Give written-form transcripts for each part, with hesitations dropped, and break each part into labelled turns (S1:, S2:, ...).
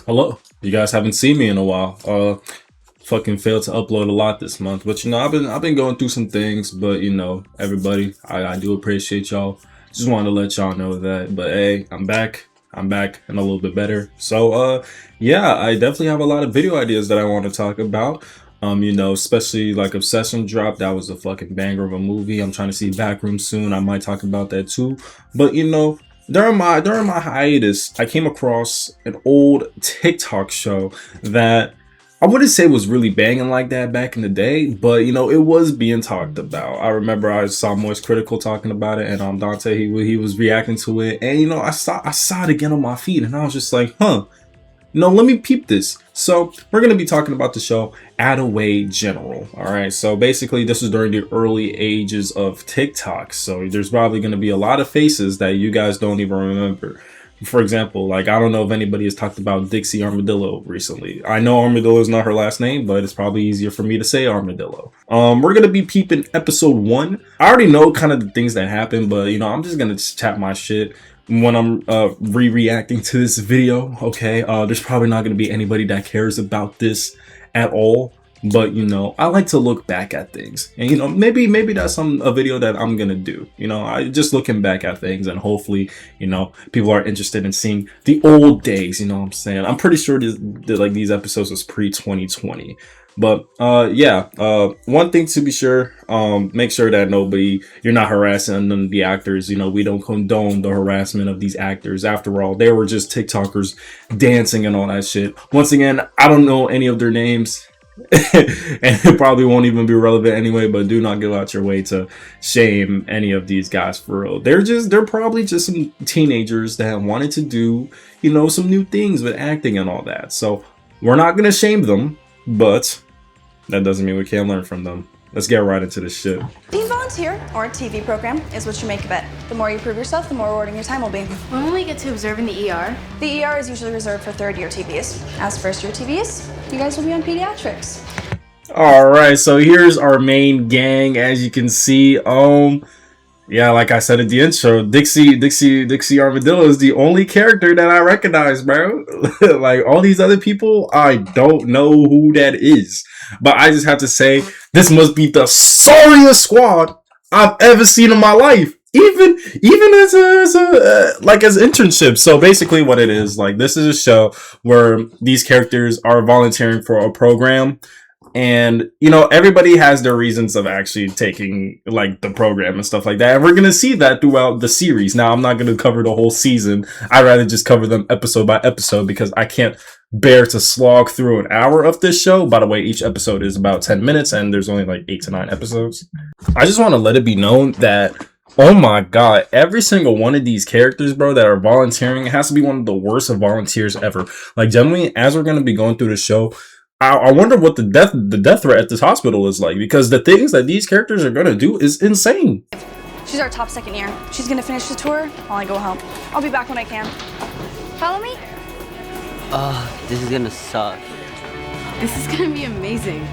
S1: Hello. You guys haven't seen me in a while. Fucking failed to upload a lot this month, but I've been going through some things, but everybody, I do appreciate y'all. Just wanted to let y'all know that. But hey, I'm back. I'm back and a little bit better. So yeah, I definitely have a lot of video ideas that I want to talk about. Especially like Obsession Drop. That was a fucking banger of a movie. I'm trying to see Backroom soon. I might talk about that too. But during my hiatus, I came across an old TikTok show that I wouldn't say was really banging like that back in the day, but it was being talked about. I remember I saw Moist Critical talking about it, and Dante he was reacting to it, and I saw it again on my feed, and I was just like, huh. No, let me peep this. So we're going to be talking about the show Attaway General. All right. So basically this was during the early ages of TikTok. So there's probably going to be a lot of faces that you guys don't even remember. For example, like, I don't know if anybody has talked about Dixie Armadillo recently. I know Armadillo is not her last name, but it's probably easier for me to say Armadillo. We're going to be peeping episode 1. I already know kind of the things that happen, but I'm just going to chat my shit when I'm reacting to this video. Okay, there's probably not going to be anybody that cares about this at all, but I like to look back at things, and maybe that's a video that I'm gonna do. I just looking back at things, and hopefully people are interested in seeing the old days. What I'm saying, I'm pretty sure like these episodes was pre-2020. But yeah, one thing to be sure, make sure that you're not harassing none of the actors. We don't condone the harassment of these actors. After all, they were just TikTokers dancing and all that shit. Once again, I don't know any of their names. And it probably won't even be relevant anyway, but do not go out your way to shame any of these guys for real. They're probably just some teenagers that wanted to do some new things with acting and all that. So we're not gonna shame them, but that doesn't mean we can't learn from them. Let's get right into this shit.
S2: Being volunteer or a TV program is what you make of it. The more you prove yourself, the more rewarding your time will be.
S3: When will we get to observe in the ER?
S2: The ER is usually reserved for third-year TVs. As first-year TVs, you guys will be on pediatrics.
S1: All right, so here's our main gang. As you can see, yeah, like I said at the intro, Dixie Armadillo is the only character that I recognize, bro. Like, all these other people, I don't know who that is. But I just have to say, this must be the sorriest squad I've ever seen in my life. Even as internship. So basically what it is, like, this is a show where these characters are volunteering for a program. And everybody has their reasons of actually taking like the program and stuff like that, and we're gonna see that throughout the series. Now, I'm not gonna cover the whole season. I'd rather just cover them episode by episode, because I can't bear to slog through an hour of this show. By the way, each episode is about 10 minutes, and there's only like 8 to 9 episodes. I just want to let it be known that, oh my god, every single one of these characters, bro, that are volunteering, it has to be one of the worst of volunteers ever. Like, generally, as we're gonna be going through the show, I wonder what the death threat at this hospital is like, because the things that these characters are gonna do is insane.
S2: She's our top second year. She's gonna finish the tour while I go home. I'll be back when I can. Follow me?
S4: This is gonna suck.
S3: This is gonna be amazing.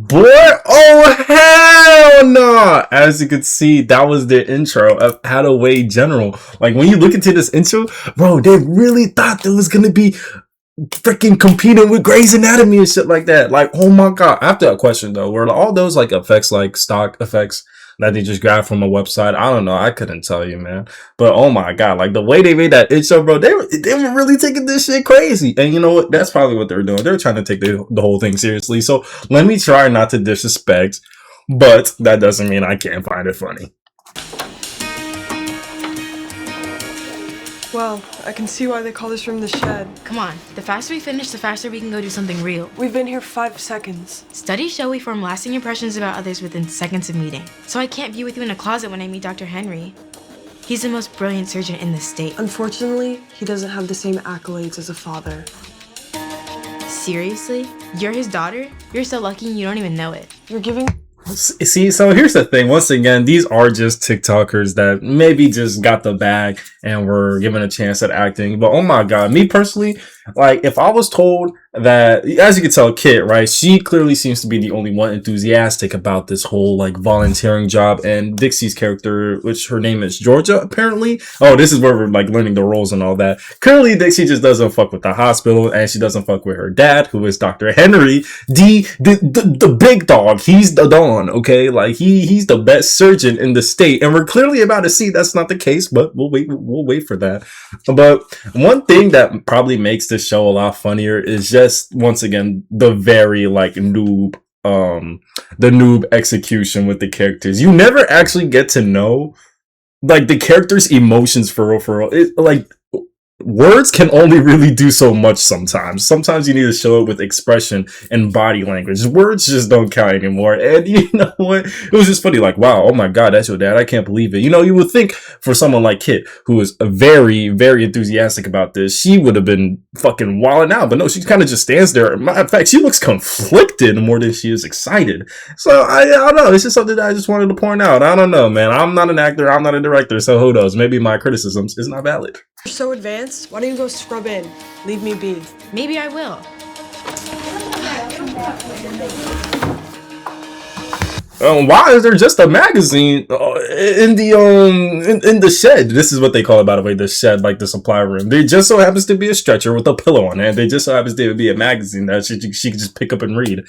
S1: Boy, oh hell no! As you can see, that was the intro of Attaway General. Like, when you look into this intro, bro, they really thought there was gonna be freaking competing with Grey's Anatomy and shit like that. Like, oh my god. I have to question though, were all those like effects, like stock effects that they just grabbed from a website? I don't know. I couldn't tell you, man. But oh my god, like the way they made that intro, bro, they were really taking this shit crazy. And you know what? That's probably what they're doing. They're trying to take the whole thing seriously. So let me try not to disrespect, but that doesn't mean I can't find it funny.
S5: Well, I can see why they call this room the shed.
S3: Come on, the faster we finish, the faster we can go do something real.
S5: We've been here 5 seconds.
S3: Studies show we form lasting impressions about others within seconds of meeting. So I can't be with you in a closet when I meet Dr. Henry. He's the most brilliant surgeon in the state.
S5: Unfortunately, he doesn't have the same accolades as a father.
S3: Seriously? You're his daughter? You're so lucky you don't even know it.
S5: You're giving...
S1: See, so here's the thing. Once again, these are just TikTokers that maybe just got the bag and were given a chance at acting. But oh my god, me personally, like if I was told that, as you can tell, Kit, right, she clearly seems to be the only one enthusiastic about this whole like volunteering job, and Dixie's character, which her name is Georgia, apparently. Oh, this is where we're like learning the roles and all that. Clearly, Dixie just doesn't fuck with the hospital, and she doesn't fuck with her dad, who is Dr. Henry, the big dog. He's the Don, okay? Like he's the best surgeon in the state, and we're clearly about to see that's not the case, but we'll wait for that. But one thing that probably makes this show a lot funnier is just once again the very like noob execution with the characters. You never actually get to know like the characters' emotions for real. It, like words can only really do so much sometimes. Sometimes you need to show it with expression and body language. Words just don't count anymore. And you know what? It was just funny, like, wow, oh my god, that's your dad. I can't believe it. You know, you would think for someone like Kit, who is very, very enthusiastic about this, she would have been fucking wilding out. But no, she kind of just stands there. Matter of fact, she looks conflicted more than she is excited. So I don't know. It's just something that I just wanted to point out. I don't know, man. I'm not an actor. I'm not a director. So who knows? Maybe my criticisms is not valid.
S5: You're so advanced. Why don't you go scrub in? Leave me be.
S3: Maybe I will.
S1: Why is there just a magazine in the shed? This is what they call it, by the way, the shed, like the supply room. There just so happens to be a stretcher with a pillow on it. There just so happens to be a magazine that she can just pick up and read.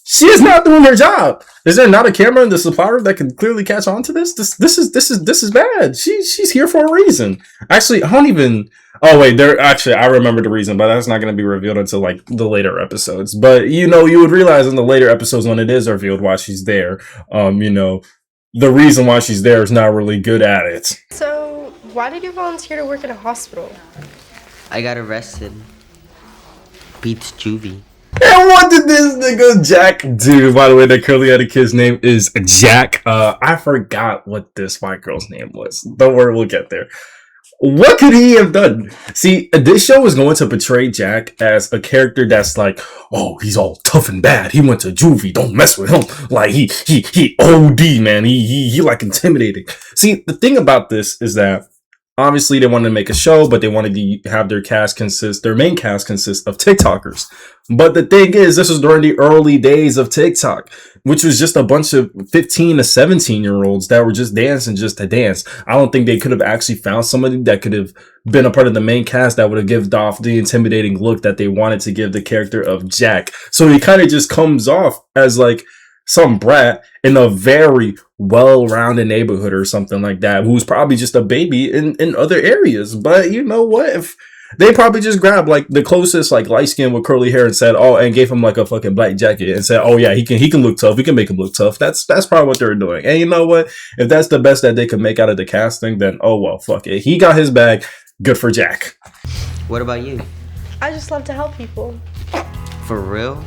S1: She is not doing her job. Is there not a camera in the supply room that can clearly catch on to this? This is bad. She's here for a reason. Actually, I don't even. Oh wait, I remember the reason, but that's not going to be revealed until like the later episodes. But you know, you would realize in the later episodes when it is revealed why she's there. You know, the reason why she's there is not really good at it.
S6: So, why did you volunteer to work at a hospital?
S4: I got arrested. Beats juvie.
S1: And what did this nigga Jack do? By the way, the curly-headed kid's name is Jack. I forgot what this white girl's name was. Don't worry, we'll get there. What could he have done? See, this show is going to portray Jack as a character that's like, oh, he's all tough and bad. He went to juvie. Don't mess with him. Like he OD, man. He like intimidating. See, the thing about this is that obviously they wanted to make a show, but they wanted to have their main cast consist of TikTokers. But the thing is, this was during the early days of TikTok, which was just a bunch of 15 to 17 year olds that were just dancing just to dance. I don't think they could have actually found somebody that could have been a part of the main cast that would have given off the intimidating look that they wanted to give the character of Jack. So he kind of just comes off as like some brat in a very well-rounded neighborhood or something like that, who's probably just a baby in other areas. But you know what? If they probably just grabbed like the closest like light skin with curly hair and said, oh, and gave him like a fucking black jacket and said, oh yeah, he can look tough. We can make him look tough. That's probably what they're doing. And you know what? If that's the best that they could make out of the casting, then oh well, fuck it. He got his bag. Good for Jack.
S4: What about you?
S6: I just love to help people.
S4: For real?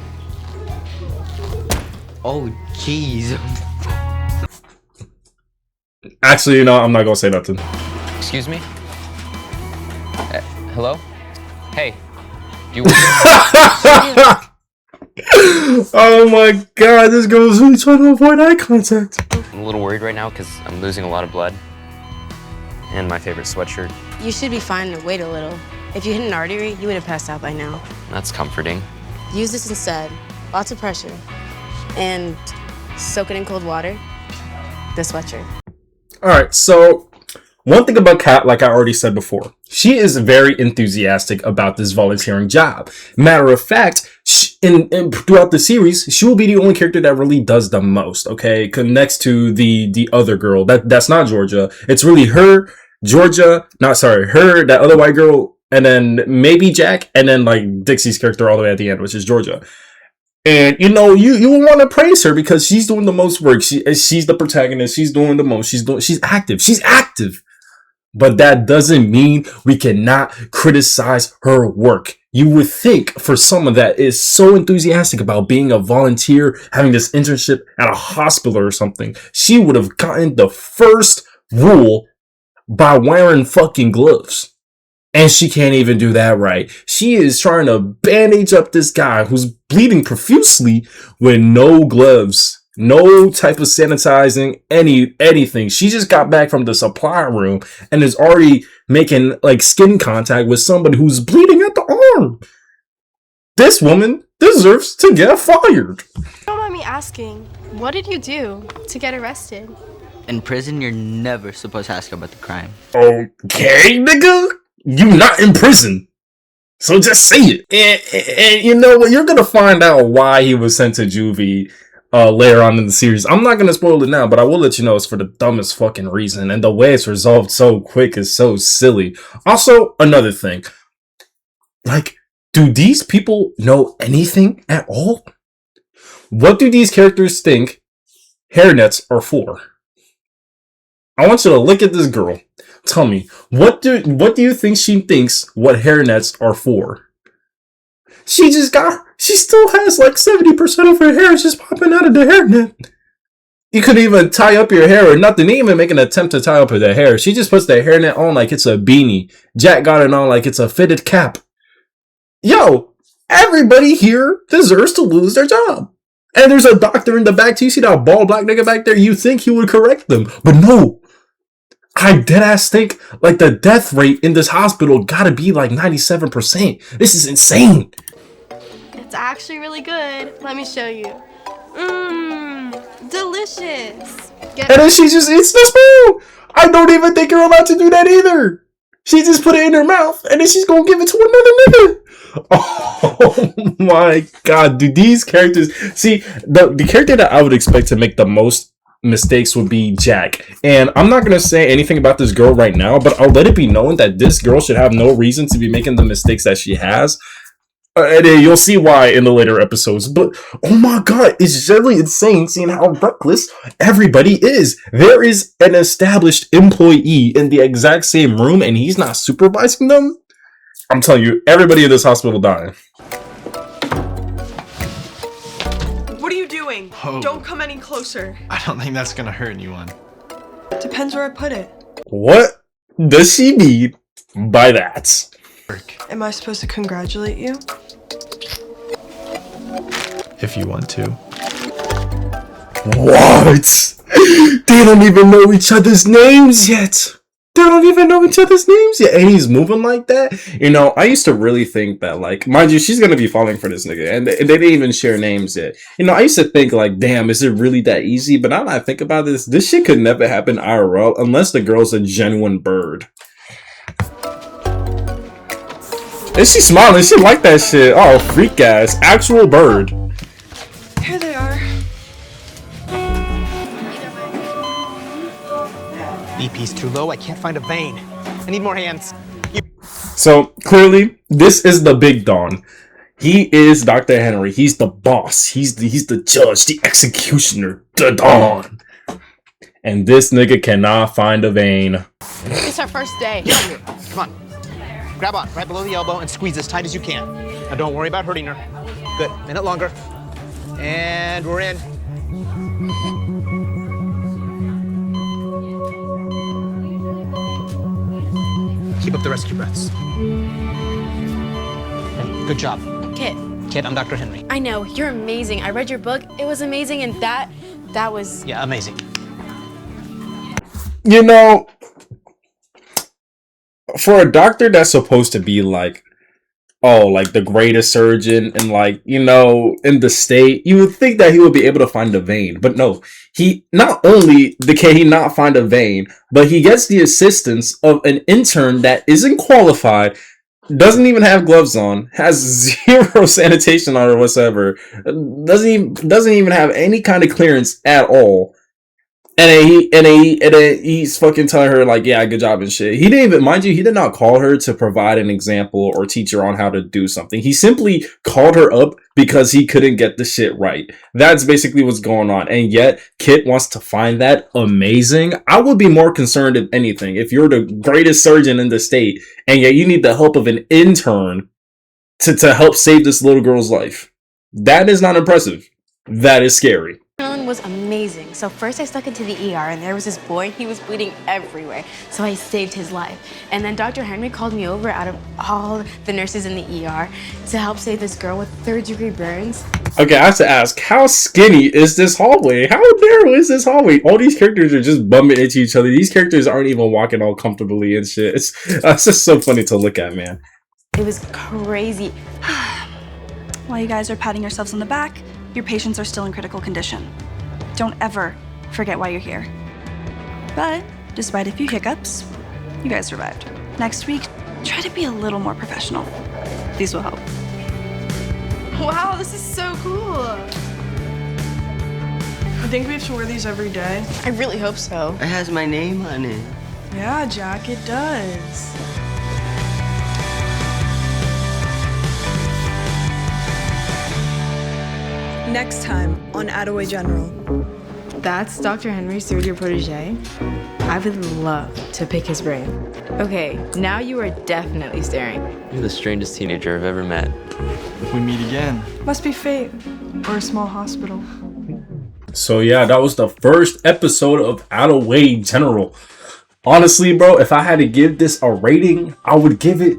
S4: Oh, jeez.
S1: Actually, you know, I'm not gonna say nothing.
S7: Excuse me? Hello? Hey. Do you
S1: Oh my god, this girl's really trying to avoid eye contact.
S7: I'm a little worried right now because I'm losing a lot of blood. And my favorite sweatshirt.
S3: You should be fine to wait a little. If you hit an artery, you would have passed out by now.
S7: That's comforting.
S3: Use this instead. Lots of pressure. And soak it in cold water. The sweatshirt.
S1: Alright, so one thing about Kat, like I already said before, she is very enthusiastic about this volunteering job. Matter of fact, throughout the series, she will be the only character that really does the most, okay? Next to the other girl. That's not Georgia. It's really her, Georgia, her, that other white girl, and then maybe Jack, and then like Dixie's character all the way at the end, which is Georgia. And you know, you want to praise her because she's doing the most work. She's the protagonist. She's doing the most. She's active. She's active. But that doesn't mean we cannot criticize her work. You would think for someone that is so enthusiastic about being a volunteer, having this internship at a hospital or something, she would have gotten the first rule by wearing fucking gloves. And she can't even do that right. She is trying to bandage up this guy who's bleeding profusely with no gloves, no type of sanitizing, anything. She just got back from the supply room and is already making like skin contact with somebody who's bleeding at the arm. This woman deserves to get fired.
S6: Don't mind me asking, what did you do to get arrested?
S4: In prison, you're never supposed to ask about the crime.
S1: Okay, nigga. You not in prison. So just say it. And you know what? You're going to find out why he was sent to juvie later on in the series. I'm not going to spoil it now, but I will let you know it's for the dumbest fucking reason. And the way it's resolved so quick is so silly. Also, another thing. Like, do these people know anything at all? What do these characters think hairnets are for? I want you to look at this girl. Tell me, what do you think she thinks what hairnets are for? She still has like 70% of her hair just popping out of the hairnet. You could even tie up your hair or nothing, even make an attempt to tie up her hair. She just puts the hairnet on like it's a beanie. Jack got it on like it's a fitted cap. Yo, everybody here deserves to lose their job. And there's a doctor in the back. Do you see that bald black nigga back there? You think he would correct them, but no. I deadass think like the death rate in this hospital gotta be like 97%. This is insane.
S6: It's actually really good. Let me show you. Delicious.
S1: And then she just eats the spoon. I don't even think you're allowed to do that either. She just put it in her mouth and then she's gonna give it to another nigga. Oh my god, do these characters see the character that I would expect to make the most mistakes would be Jack. And I'm not gonna say anything about this girl right now, but I'll let it be known that this girl should have no reason to be making the mistakes that she has. And then you'll see why in the later episodes. But oh my god, it's generally insane seeing how reckless everybody is. There is an established employee in the exact same room and he's not supervising them. I'm telling you, everybody in this hospital dying.
S5: What are you doing?
S8: Oh.
S5: Don't come any closer.
S8: I don't think that's gonna hurt anyone.
S5: Depends where I put it.
S1: What does she mean by that?
S5: Am I supposed to congratulate you?
S8: If you want to.
S1: What? They don't even know each other's names yet. They don't even know each other's names yet. And he's moving like that. You know, I used to really think that, like, mind you, she's going to be falling for this nigga. And they didn't even share names yet. You know, I used to think, like, damn, is it really that easy? But now that I think about this shit could never happen IRL unless the girl's a genuine bird. And she's smiling. She like that shit. Oh, freak ass. Actual bird.
S5: Here they are.
S9: BP's too low. I can't find a vein. I need more hands.
S1: So clearly, this is the big Don. He is Dr. Henry. He's the boss. He's the judge, the executioner, the Don. And this nigga cannot find a vein.
S3: It's our first day.
S9: Come on. Grab on, right below the elbow, and squeeze as tight as you can. Now don't worry about hurting her. Good. Minute longer. And we're in. Keep up the rescue breaths. Good job.
S3: Kit,
S9: Kit, I'm Dr. Henry.
S3: I know, you're amazing. I read your book. It was amazing, and that was...
S9: Yeah, amazing.
S1: You know, for a doctor that's supposed to be like, oh, like the greatest surgeon and like, you know, in the state, you would think that he would be able to find a vein. But no, he not only can he not find a vein, but he gets the assistance of an intern that isn't qualified, doesn't even have gloves on, has zero sanitation on or whatsoever, doesn't even have any kind of clearance at all. And then he's fucking telling her like, yeah, good job and shit. He didn't even, mind you, he did not call her to provide an example or teach her on how to do something. He simply called her up because he couldn't get the shit right. That's basically what's going on. And yet, Kit wants to find that amazing. I would be more concerned if anything, if you're the greatest surgeon in the state, and yet you need the help of an intern to help save this little girl's life. That is not impressive. That is scary.
S3: adrenaline was amazing. So first I stuck into the ER and there was this boy, he was bleeding everywhere. So I saved his life. And then Dr. Henry called me over out of all the nurses in the ER to help save this girl with 3rd-degree burns.
S1: Okay, I have to ask, how skinny is this hallway? How narrow is this hallway? All these characters are just bumping into each other. These characters aren't even walking all comfortably and shit. It's just so funny to look at, man.
S3: It was crazy.
S2: While you guys are patting yourselves on the back, your patients are still in critical condition. Don't ever forget why you're here. But despite a few hiccups, you guys survived. Next week, try to be a little more professional. These will help.
S6: Wow, this is so cool.
S5: I think we have to wear these every day.
S3: I really hope so.
S4: It has my name on it.
S5: Yeah, Jack, it does. Next time on Attaway General.
S10: That's Dr. Henry's 3rd-year protege. I would love to pick his brain. Okay, now you are definitely staring.
S7: You're the strangest teenager I've ever met.
S8: If we meet again.
S5: Must be fate. Or a small hospital.
S1: So yeah, that was the first episode of Attaway General. Honestly, bro, if I had to give this a rating, I would give it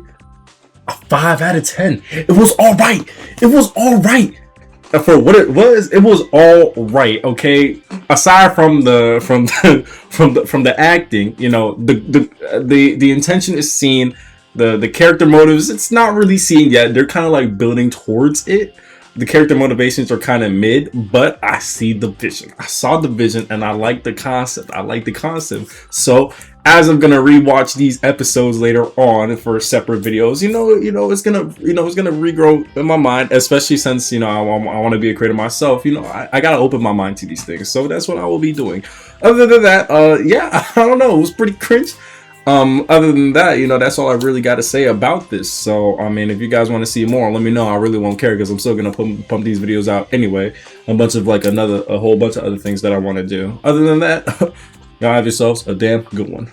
S1: a 5 out of 10. It was all right. It was all right. For what it was all right. Okay, aside from the acting, you know, the intention is seen. The character motives, it's not really seen yet. They're kind of like building towards it. The character motivations are kind of mid, but I see the vision. I saw the vision and I like the concept. So as I'm gonna rewatch these episodes later on for separate videos, it's gonna regrow in my mind, especially since, I want to be a creator myself. I gotta open my mind to these things. So that's what I will be doing. Other than that, yeah, I don't know. It was pretty cringe. Other than that, that's all I really got to say about this. So, I mean, if you guys want to see more, let me know. I really won't care because I'm still going to pump these videos out anyway. A whole bunch of other things that I want to do. Other than that, y'all have yourselves a damn good one.